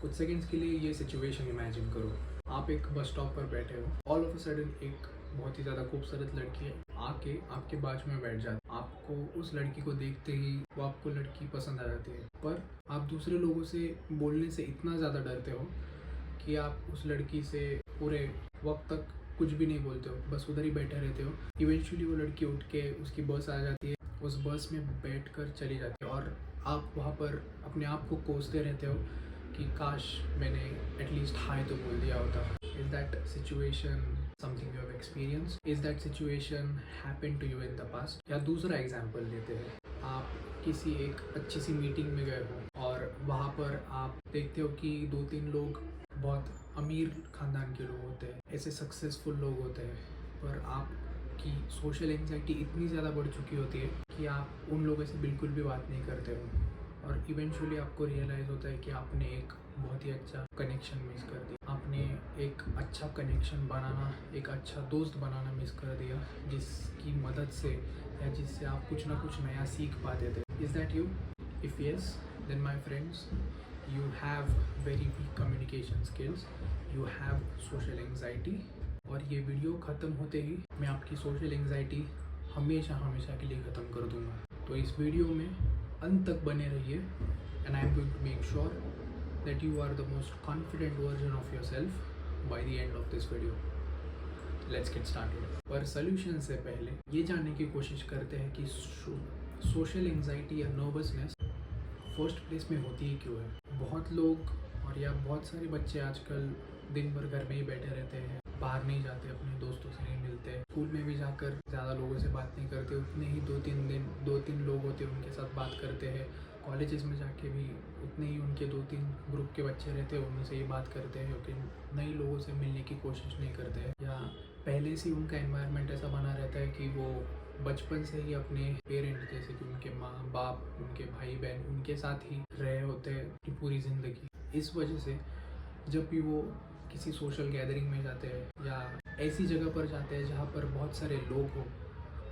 कुछ सेकंड्स के लिए ये सिचुएशन इमेजिन करो। आप एक बस स्टॉप पर बैठे हो, ऑल ऑफ अ सडन एक बहुत ही ज़्यादा खूबसूरत लड़की है आके आपके बाजू में बैठ जाती है। आपको उस लड़की को देखते ही वो आपको लड़की पसंद आ जाती है, पर आप दूसरे लोगों से बोलने से इतना ज़्यादा डरते हो कि आप उस लड़की से पूरे वक्त तक कुछ भी नहीं बोलते हो, बस उधर ही बैठे रहते हो। इवेंचुअली वो लड़की उठ के उसकी बस आ जाती है, उस बस में बैठकर चली जाती है और आप वहाँ पर अपने आप को कोसते रहते हो कि काश मैंने एटलीस्ट हाय तो बोल दिया होता। Is that situation something you have experience? Is that situation happen to you in the past? या दूसरा एग्जाम्पल लेते हैं, आप किसी एक अच्छी सी मीटिंग में गए हो और वहाँ पर आप देखते हो कि 2-3 लोग बहुत अमीर खानदान के लोग होते हैं, ऐसे सक्सेसफुल लोग होते हैं, पर आपकी सोशल एंजाइटी इतनी ज़्यादा बढ़ चुकी होती है कि आप उन लोगों से बिल्कुल भी बात नहीं करते हो और इवेंचुअली आपको रियलाइज़ होता है कि आपने एक बहुत ही अच्छा कनेक्शन मिस कर दिया। आपने एक अच्छा कनेक्शन बनाना, एक अच्छा दोस्त बनाना मिस कर दिया, जिसकी मदद से या जिससे आप कुछ ना कुछ नया सीख पाते थे। Is that you? If yes, then my friends, you have very weak communication skills, you have social anxiety। और ये वीडियो ख़त्म होते ही मैं आपकी सोशल एंजाइटी हमेशा हमेशा के लिए ख़त्म कर दूंगा। तो इस वीडियो में अंत तक बने रहिए and I am going to make sure that you are the most confident version of yourself by the end of this video. Let's get started. पर सोल्यूशन से पहले ये जानने की कोशिश करते हैं कि सोशल एंजाइटी या नर्वसनेस फर्स्ट प्लेस में होती ही क्यों है। बहुत लोग और या बहुत सारे बच्चे आजकल दिन भर घर में ही बैठे रहते हैं, बाहर नहीं जाते, अपने दोस्तों से नहीं मिलते, स्कूल में भी जाकर ज़्यादा लोगों से बात नहीं करते, उतने ही 2-3 लोग होते हैं उनके साथ बात करते हैं। कॉलेजेस में जाके भी उतने ही उनके 2-3 ग्रुप के बच्चे रहते हैं, उनसे ही बात करते हैं, लेकिन नए लोगों से मिलने की कोशिश नहीं करते हैं। या पहले से उनका एनवायरनमेंट ऐसा बना रहता है कि वो बचपन से ही अपने पेरेंट जैसे कि उनके माँ बाप, उनके भाई बहन, उनके साथ ही रहे होते हैं पूरी ज़िंदगी। इस वजह से जब भी वो किसी सोशल गैदरिंग में जाते हैं या ऐसी जगह पर जाते हैं जहाँ पर बहुत सारे लोग हो,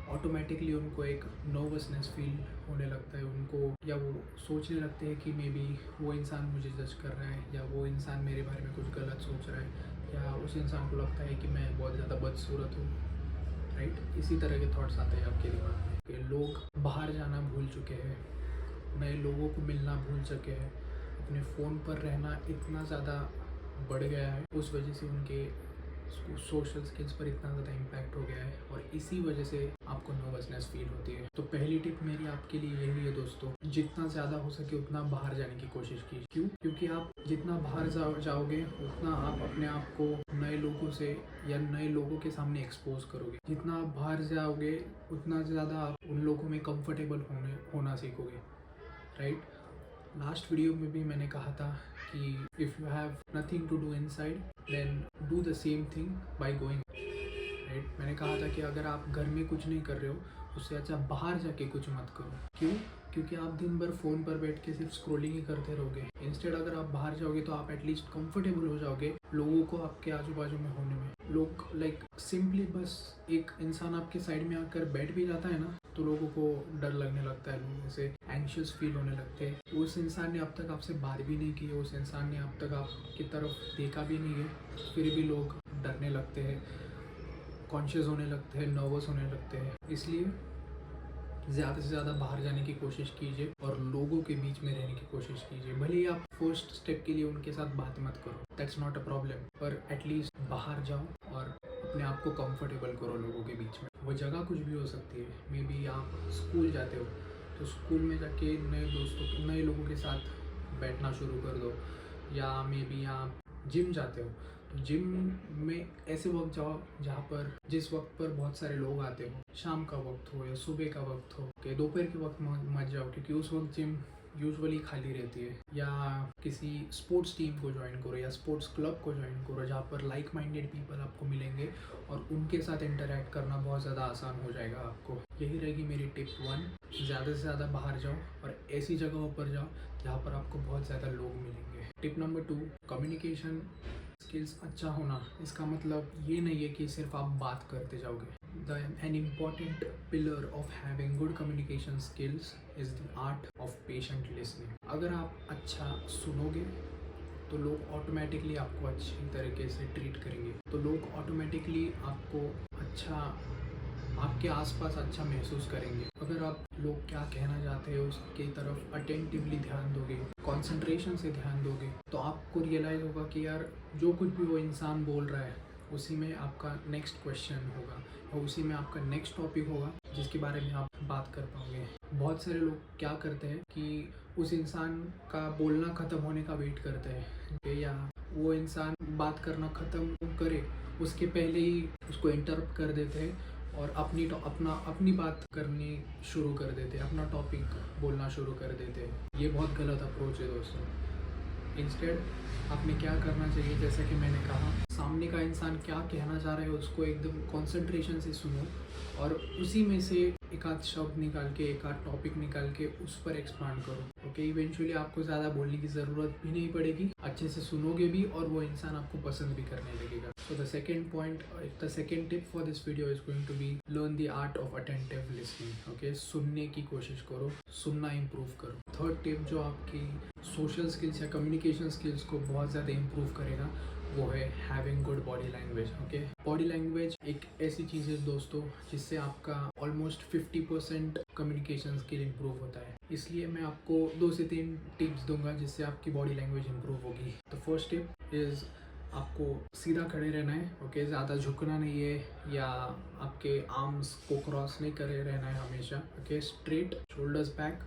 ऑटोमेटिकली उनको एक नर्वसनेस फील होने लगता है उनको, या वो सोचने लगते हैं कि मे बी वो इंसान मुझे जज कर रहा है या वो इंसान मेरे बारे में कुछ गलत सोच रहा है, या उस इंसान को लगता है कि मैं बहुत ज़्यादा बदसूरत हूँ। राइट? इसी तरह के थॉट्स आते हैं आपके दिमाग में कि लोग बाहर जाना भूल चुके हैं, नए लोगों को मिलना भूल चुके हैं, अपने फ़ोन पर रहना इतना ज़्यादा बढ़ गया है, उस वजह से उनके सोशल स्किल्स पर इतना ज़्यादा इम्पैक्ट हो गया है और इसी वजह से आपको नर्वसनेस फील होती है। तो पहली टिप मेरी आपके लिए यही है दोस्तों, जितना ज़्यादा हो सके उतना बाहर जाने की कोशिश कीजिए। क्यों? क्योंकि आप जितना बाहर जाओगे उतना आप अपने आप को नए लोगों से या नए लोगों के सामने एक्सपोज करोगे। जितना आप बाहर जाओगे उतना ज़्यादा आप उन लोगों में कंफर्टेबल होना सीखोगे। राइट? लास्ट वीडियो में भी मैंने कहा था कि if you have nothing to do inside then do the same thing by going. Right? मैंने कहा था कि अगर आप घर में कुछ नहीं कर रहे हो उससे अच्छा बाहर जाके कुछ मत करो। क्यों? क्योंकि आप दिन भर फ़ोन पर बैठ के सिर्फ स्क्रॉलिंग ही करते रहोगे। इंस्टेड अगर आप बाहर जाओगे तो आप एटलीस्ट कंफर्टेबल हो जाओगे लोगों को आपके आजू बाजू में होने में। लोग सिंपली बस एक इंसान आपके साइड में आकर बैठ भी जाता है ना, तो लोगों को डर लगने लगता है, लोगों से एंग्शियस फील होने लगते हैं। उस इंसान ने अब तक आपसे बात भी नहीं की, उस इंसान ने अब तक आपकी तरफ देखा भी नहीं है, फिर भी लोग डरने लगते हैं, कॉन्शियस होने लगते हैं, नर्वस होने लगते हैं। इसलिए ज़्यादा से ज़्यादा बाहर जाने की कोशिश कीजिए और लोगों के बीच में रहने की कोशिश कीजिए। भले ही आप फर्स्ट स्टेप के लिए उनके साथ बात मत करो, दैट्स नॉट अ प्रॉब्लम, पर एटलीस्ट बाहर जाओ और अपने आप को कंफर्टेबल करो लोगों के बीच में। वो जगह कुछ भी हो सकती है। मे बी आप स्कूल जाते हो तो स्कूल में जाके नए लोगों के साथ बैठना शुरू कर दो, या मे बी आप जिम जाते हो तो जिम में ऐसे वक्त जाओ जहाँ पर जिस वक्त पर बहुत सारे लोग आते हो, शाम का वक्त हो या सुबह का वक्त हो, कि दोपहर के वक्त मत जाओ क्योंकि उस वक्त जिम यूजुअली खाली रहती है। या किसी स्पोर्ट्स टीम को ज्वाइन करो या स्पोर्ट्स क्लब को ज्वाइन करो जहाँ पर लाइक माइंडेड पीपल आपको मिलेंगे और उनके साथ इंटरेक्ट करना बहुत ज़्यादा आसान हो जाएगा आपको। यही रहेगी मेरी टिप 1, ज़्यादा से ज़्यादा बाहर जाओ और ऐसी जगहों पर जाओ जहाँ पर आपको बहुत ज़्यादा लोग मिलेंगे। टिप नंबर 2, कम्युनिकेशन स्किल्स अच्छा होना इसका मतलब ये नहीं है कि सिर्फ आप बात करते जाओगे। An important pillar of having good communication skills is the art of patient listening। अगर आप अच्छा सुनोगे तो लोग ऑटोमेटिकली आपको अच्छी तरीके से ट्रीट करेंगे, तो लोग ऑटोमेटिकली आपको अच्छा, आपके आसपास अच्छा महसूस करेंगे। अगर आप लोग क्या कहना चाहते हैं उसकी तरफ अटेंटिवली ध्यान दोगे, कंसंट्रेशन से ध्यान दोगे, तो आपको रियलाइज़ होगा कि यार जो कुछ भी वो इंसान बोल रहा है उसी में आपका नेक्स्ट क्वेश्चन होगा और उसी में आपका नेक्स्ट टॉपिक होगा जिसके बारे में आप बात कर पाओगे। बहुत सारे लोग क्या करते हैं कि उस इंसान का बोलना ख़त्म होने का वेट करते हैं या वो इंसान बात करना ख़त्म करे उसके पहले ही उसको इंटरप्ट कर देते हैं और अपनी बात करनी शुरू कर देते हैं, अपना टॉपिक बोलना शुरू कर देते हैं। ये बहुत गलत अप्रोच है दोस्तों। इंस्टेड आपने क्या करना चाहिए, जैसा कि मैंने कहा, सामने का इंसान क्या कहना चाह रहा है उसको एकदम कंसंट्रेशन से सुनो और उसी में से एक आध शब्द निकाल के, एक आध टॉपिक निकाल के उस पर एक्सपांड करो। ओके, इवेंचुअली आपको ज़्यादा बोलने की ज़रूरत भी नहीं पड़ेगी, अच्छे से सुनोगे भी और वो इंसान आपको पसंद भी करने लगेगा। So the second tip for this video is going to be learn the art of attentive listening. Okay, सुनने की कोशिश करो, सुनना इम्प्रूव करो। थर्ड टिप जो आपकी सोशल स्किल्स या कम्युनिकेशन स्किल्स को बहुत ज़्यादा इम्प्रूव करेगा वो है having good body language. Okay, body language एक ऐसी चीज़ है दोस्तों जिससे आपका ऑलमोस्ट 50% कम्युनिकेशन स्किल इम्प्रूव होता है। इसलिए मैं आपको 2 से 3 टिप्स दूंगा जिससे आपकी बॉडी लैंग्वेज इम्प्रूव होगी। तो फर्स्ट टिप इज़ आपको सीधा खड़े रहना है। ओके, ज़्यादा झुकना नहीं है या आपके आर्म्स को क्रॉस नहीं करे रहना है हमेशा। Okay, straight, shoulders back,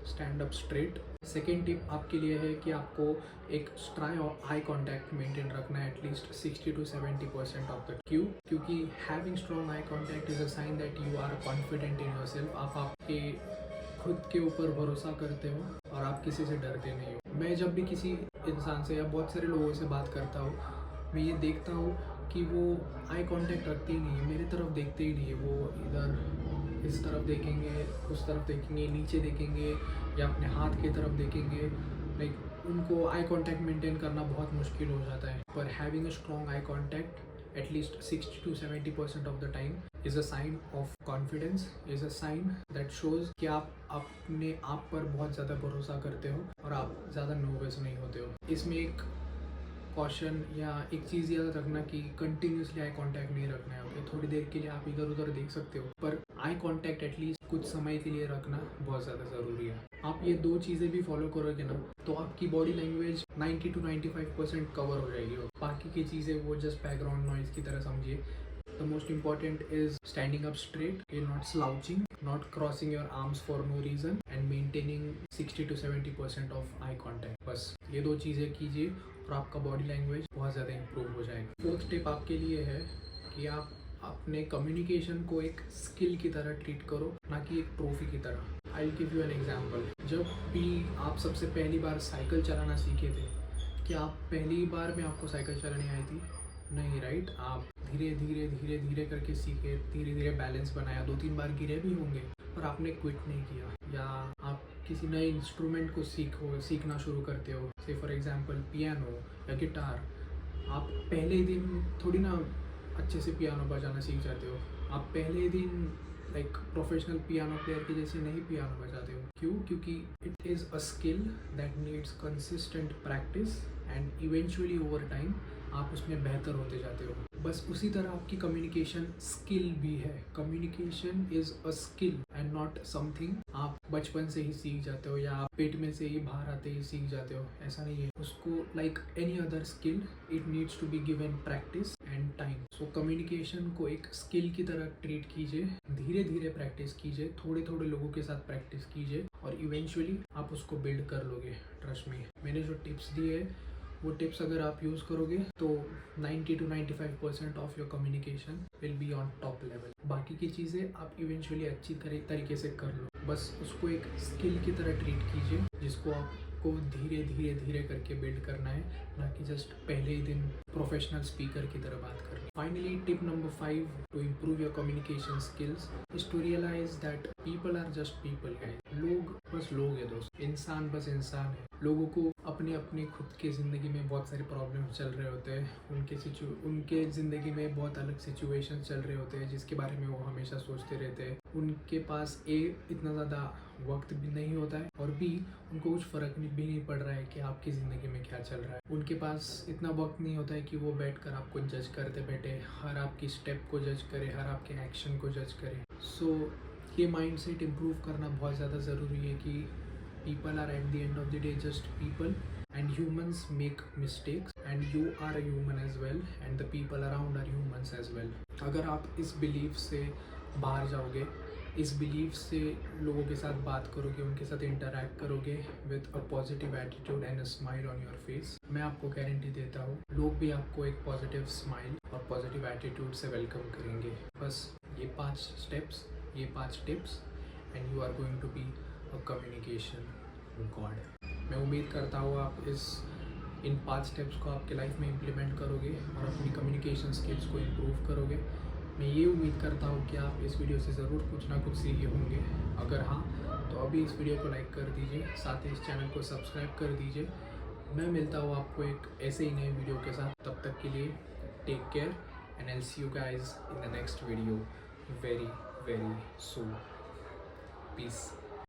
stand up straight. Second tip आपके लिए है कि आपको एक स्ट्राई और आई कांटेक्ट मेंटेन रखना है एटलीस्ट 60 to 70% ऑफ द क्योंकि having strong eye contact is a sign that you are confident in yourself. आप आपके खुद के ऊपर भरोसा करते हो और आप किसी से डरते नहीं हो। मैं जब भी किसी इंसान से या बहुत सारे लोगों से बात करता हूँ, मैं ये देखता हूँ कि वो आई कांटेक्ट रखते ही नहीं है, मेरी तरफ देखते ही नहीं है। वो इधर इस तरफ देखेंगे, उस तरफ देखेंगे, नीचे देखेंगे या अपने हाथ की तरफ देखेंगे। लाइक उनको आई कांटेक्ट मेंटेन करना बहुत मुश्किल हो जाता है। पर having a strong eye contact at least 60 to 70% of the time is a sign of confidence, is a sign that shows कि आप अपने आप पर बहुत ज़्यादा भरोसा करते हो और आप ज़्यादा नर्वस नहीं होते हो। इसमें एक कॉशन या एक चीज़ याद रखना कि कंटिन्यूसली आई कांटेक्ट नहीं रखना है। ओके, थोड़ी देर के लिए आप इधर उधर देख सकते हो पर आई कांटेक्ट एटलीस्ट कुछ समय के लिए रखना बहुत ज़्यादा ज़रूरी है। आप ये 2 चीज़ें भी फॉलो करोगे ना तो आपकी बॉडी लैंग्वेज 90 to 95% कवर हो जाएगी। बाकी की चीज़ें वो जस्ट बैकग्राउंड नॉइज़ की तरह समझिए। The most important is standing up straight, okay, not slouching, not crossing your arms for no reason and maintaining 60 to 70% of eye contact. बस ये 2 चीज़ें कीजिए और आपका बॉडी लैंग्वेज बहुत ज़्यादा इम्प्रूव हो जाएगा। फोर्थ टिप आपके लिए है कि आप अपने कम्युनिकेशन को एक स्किल की तरह ट्रीट करो, ना कि एक ट्रॉफी की तरह। I will give you an example. जब भी आप सबसे पहली बार साइकिल चलाना सीखे थे, क्या आप पहली बार में आपको साइकिल चलानी आई थी? नहीं, राइट? आप धीरे धीरे धीरे धीरे करके सीखे, धीरे धीरे बैलेंस बनाया, 2-3 बार गिरे भी होंगे पर आपने क्विट नहीं किया। या आप किसी नए इंस्ट्रूमेंट को सीखना शुरू करते हो, से फॉर एग्जांपल पियानो या गिटार। आप पहले दिन थोड़ी ना अच्छे से पियानो बजाना सीख जाते हो। आप पहले दिन लाइक प्रोफेशनल पियानो प्लेयर के जैसे नहीं पियानो बजाते हो। क्यों? क्योंकि it is a skill that needs consistent practice and eventually over time आप उसमें बेहतर होते जाते हो। बस उसी तरह आपकी कम्युनिकेशन स्किल भी है। Communication is a skill and not something आप बचपन से ही सीख जाते हो या आप पेट में से ही बाहर आते ही सीख जाते हो, ऐसा नहीं है। उसको like any other skill it needs to be given practice and time. So communication को एक स्किल की तरह ट्रीट कीजिए, धीरे धीरे प्रैक्टिस कीजिए, थोड़े थोड़े लोगों के साथ प्रैक्टिस कीजिए और इवेंचुअली आप उसको बिल्ड कर लोगे। ट्रस्ट मी, मैंने जो टिप्स दिए वो टिप्स अगर आप यूज़ करोगे तो 90 to 95% of your communication will be on top level. बाकी की चीज़ें आप इवेंचुअली अच्छी तरीके से कर लो। बस उसको एक स्किल की तरह ट्रीट कीजिए जिसको आपको धीरे धीरे धीरे करके बिल्ड करना है, ना कि जस्ट पहले ही दिन प्रोफेशनल स्पीकर की तरह बात करनी। Finally tip number 5 to improve your communication skills is to realise that people are just people. लोग बस लोग हैं दोस्त, इंसान बस इंसान है। लोगों को अपने अपने खुद के ज़िंदगी में बहुत सारे प्रॉब्लम्स चल रहे होते हैं, उनके ज़िंदगी में बहुत अलग सिचुएशन चल रहे होते हैं जिसके बारे में वो हमेशा सोचते रहते हैं। उनके पास इतना ज़्यादा वक्त भी नहीं होता है और बी उनको कुछ फ़र्क भी नहीं पड़ रहा है कि आपकी ज़िंदगी में क्या चल रहा है। उनके पास इतना वक्त नहीं होता है कि वो बैठकर आपको जज करते बैठे, हर आपकी स्टेप को जज करे, हर आपके एक्शन को जज करे। सो ये माइंडसेट इम्प्रूव करना बहुत ज़्यादा ज़रूरी है कि people are at the end of the day just people and humans make mistakes and you are a human as well and the people around are humans as well। अगर आप इस belief से बाहर जाओगे, इस बिलीफ से लोगों के साथ बात करोगे, उनके साथ इंटरैक्ट करोगे with a positive attitude and a smile on your face, मैं आपको गारंटी देता हूँ लोग भी आपको एक पॉजिटिव स्माइल और पॉजिटिव एटीट्यूड से वेलकम करेंगे। बस ये 5 स्टेप्स, ये 5 tips and you are going to be a communication god. मैं उम्मीद करता हूँ आप इन 5 स्टेप्स को आपके लाइफ में इम्प्लीमेंट करोगे और अपनी कम्युनिकेशन स्किल्स को इम्प्रूव करोगे। मैं ये उम्मीद करता हूँ कि आप इस वीडियो से ज़रूर कुछ ना कुछ सीखे होंगे। अगर हाँ तो अभी इस वीडियो को लाइक कर दीजिए, साथ ही इस चैनल को सब्सक्राइब कर दीजिए। मैं मिलता हूँ आपको एक ऐसे ही नए वीडियो के साथ। तब तक के लिए take care and I see you guys in the next video very very soon. Piece.